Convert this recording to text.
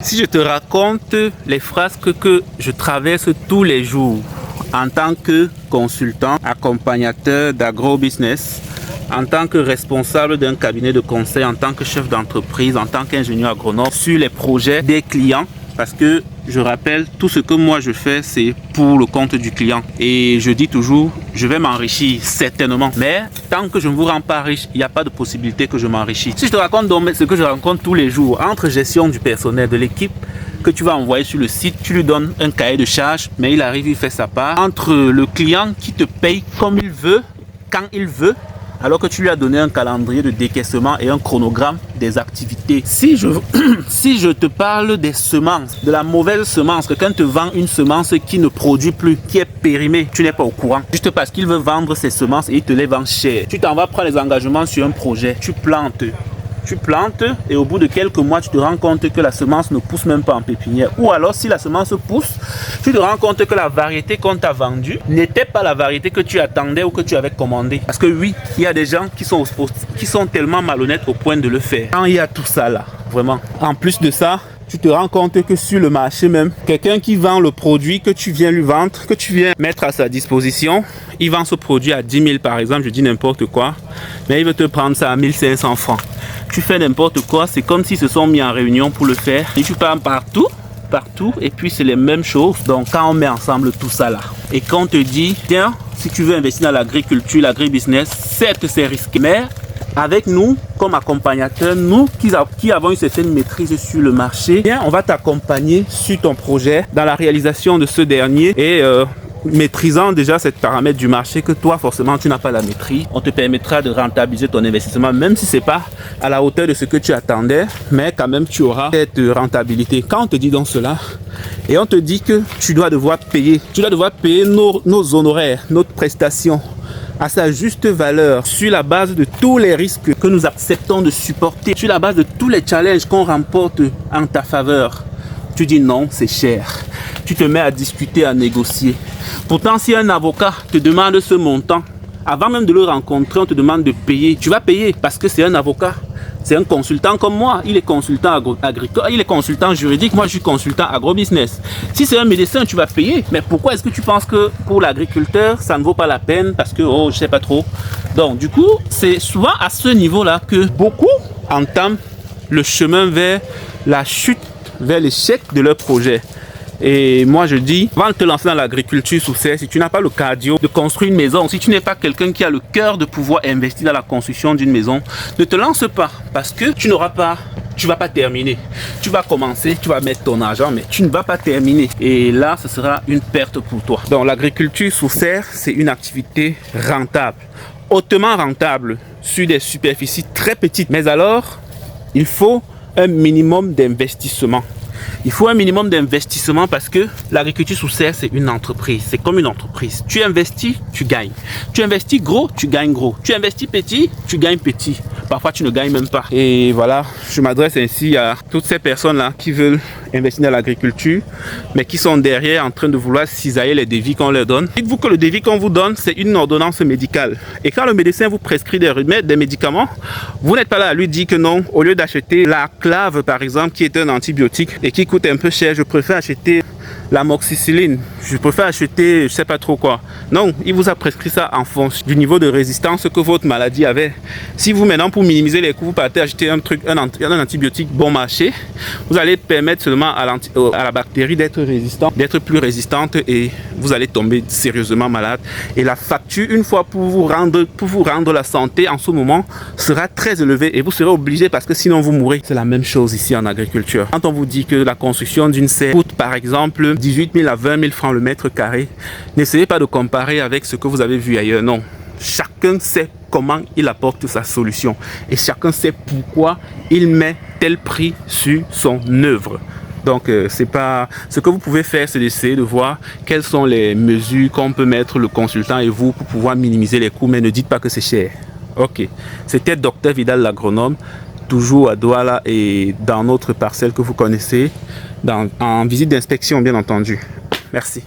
Si je te raconte les frasques que je traverse tous les jours en tant que consultant, accompagnateur d'agro-business, en tant que responsable d'un cabinet de conseil, en tant que chef d'entreprise, en tant qu'ingénieur agronome, sur les projets des clients, parce que je rappelle, tout ce que moi je fais, c'est pour le compte du client. Et je dis toujours, je vais m'enrichir certainement. Mais tant que je ne vous rends pas riche, il n'y a pas de possibilité que je m'enrichisse. Si je te raconte donc ce que je rencontre tous les jours, entre gestion du personnel, de l'équipe que tu vas envoyer sur le site, tu lui donnes un cahier de charge, mais il arrive, il fait sa part. Entre le client qui te paye comme il veut, quand il veut, alors que tu lui as donné un calendrier de décaissement et un chronogramme des activités. Si je te parle des semences, de la mauvaise semence, quelqu'un te vend une semence qui ne produit plus, qui est périmée, tu n'es pas au courant. Juste parce qu'il veut vendre ses semences et il te les vend cher. Tu t'en vas prendre les engagements sur un projet, tu plantes et au bout de quelques mois, tu te rends compte que la semence ne pousse même pas en pépinière. Ou alors, si la semence pousse, tu te rends compte que la variété qu'on t'a vendue n'était pas la variété que tu attendais ou que tu avais commandée. Parce que oui, il y a des gens qui sont tellement malhonnêtes au point de le faire. Quand il y a tout ça là, vraiment. En plus de ça, tu te rends compte que sur le marché même, quelqu'un qui vend le produit que tu viens lui vendre, que tu viens mettre à sa disposition, il vend ce produit à 10 000 par exemple, je dis n'importe quoi, mais il veut te prendre ça à 1500 francs. Tu fais n'importe quoi, c'est comme s'ils se sont mis en réunion pour le faire. Et tu pars partout, et puis c'est les mêmes choses. Donc quand on met ensemble tout ça là, et qu'on te dit, tiens, si tu veux investir dans l'agriculture, l'agribusiness, certes c'est risqué, mais avec nous, comme accompagnateurs, nous qui avons une certaine maîtrise sur le marché, bien, on va t'accompagner sur ton projet, dans la réalisation de ce dernier et maîtrisant déjà cette paramètre du marché que toi, forcément, tu n'as pas la maîtrise. On te permettra de rentabiliser ton investissement, même si ce n'est pas à la hauteur de ce que tu attendais, mais quand même, tu auras cette rentabilité. Quand on te dit donc cela, et on te dit que tu dois devoir payer nos honoraires, notre prestation, à sa juste valeur, sur la base de tous les risques que nous acceptons de supporter, sur la base de tous les challenges qu'on remporte en ta faveur. Tu dis non, c'est cher. Tu te mets à discuter, à négocier. Pourtant, si un avocat te demande ce montant, avant même de le rencontrer, on te demande de payer. Tu vas payer parce que c'est un avocat. C'est un consultant comme moi. Il est consultant agricole, il est consultant juridique. Moi, je suis consultant agro-business. Si c'est un médecin, tu vas payer. Mais pourquoi est-ce que tu penses que pour l'agriculteur, ça ne vaut pas la peine parce que, oh, je sais pas trop. Donc, du coup, c'est souvent à ce niveau-là que beaucoup entament le chemin vers la chute, vers l'échec de leur projet. Et moi je dis, avant de te lancer dans l'agriculture sous serre, si tu n'as pas le cardio de construire une maison, si tu n'es pas quelqu'un qui a le cœur de pouvoir investir dans la construction d'une maison, ne te lance pas parce que tu vas pas terminer. Tu vas commencer, tu vas mettre ton argent, mais tu ne vas pas terminer. Et là, ce sera une perte pour toi. Donc l'agriculture sous serre, c'est une activité rentable, hautement rentable sur des superficies très petites. Mais alors, il faut un minimum d'investissement. Il faut un minimum d'investissement parce que l'agriculture sous serre, c'est une entreprise. C'est comme une entreprise. Tu investis, tu gagnes. Tu investis gros, tu gagnes gros. Tu investis petit, tu gagnes petit. Parfois, tu ne gagnes même pas. Et voilà, je m'adresse ainsi à toutes ces personnes-là qui veulent investir dans l'agriculture, mais qui sont derrière en train de vouloir cisailler les devis qu'on leur donne. Dites-vous que le devis qu'on vous donne, c'est une ordonnance médicale. Et quand le médecin vous prescrit des remèdes, des médicaments, vous n'êtes pas là à lui dire que non, au lieu d'acheter la clave, par exemple, qui est un antibiotique et qui coûte un peu cher, je préfère acheter l'amoxicilline, je préfère acheter je sais pas trop quoi. Non, il vous a prescrit ça en fonction du niveau de résistance que votre maladie avait. Si vous maintenant, pour minimiser les coûts, vous partez acheter un antibiotique bon marché, vous allez permettre seulement à la bactérie d'être plus résistante et vous allez tomber sérieusement malade. Et la facture, une fois pour vous rendre la santé en ce moment, sera très élevée et vous serez obligé parce que sinon vous mourrez. C'est la même chose ici en agriculture. Quand on vous dit que la construction d'une serre coûte par exemple 18 000 à 20 000 francs le mètre carré, n'essayez pas de comparer avec ce que vous avez vu ailleurs. Non, chacun sait comment il apporte sa solution et chacun sait pourquoi il met tel prix sur son œuvre. Donc, c'est pas ce que vous pouvez faire, c'est d'essayer de voir quelles sont les mesures qu'on peut mettre le consultant et vous pour pouvoir minimiser les coûts, mais ne dites pas que c'est cher. Ok, c'était Dr Vidal l'agronome, toujours à Douala et dans notre parcelle que vous connaissez, en visite d'inspection bien entendu. Merci.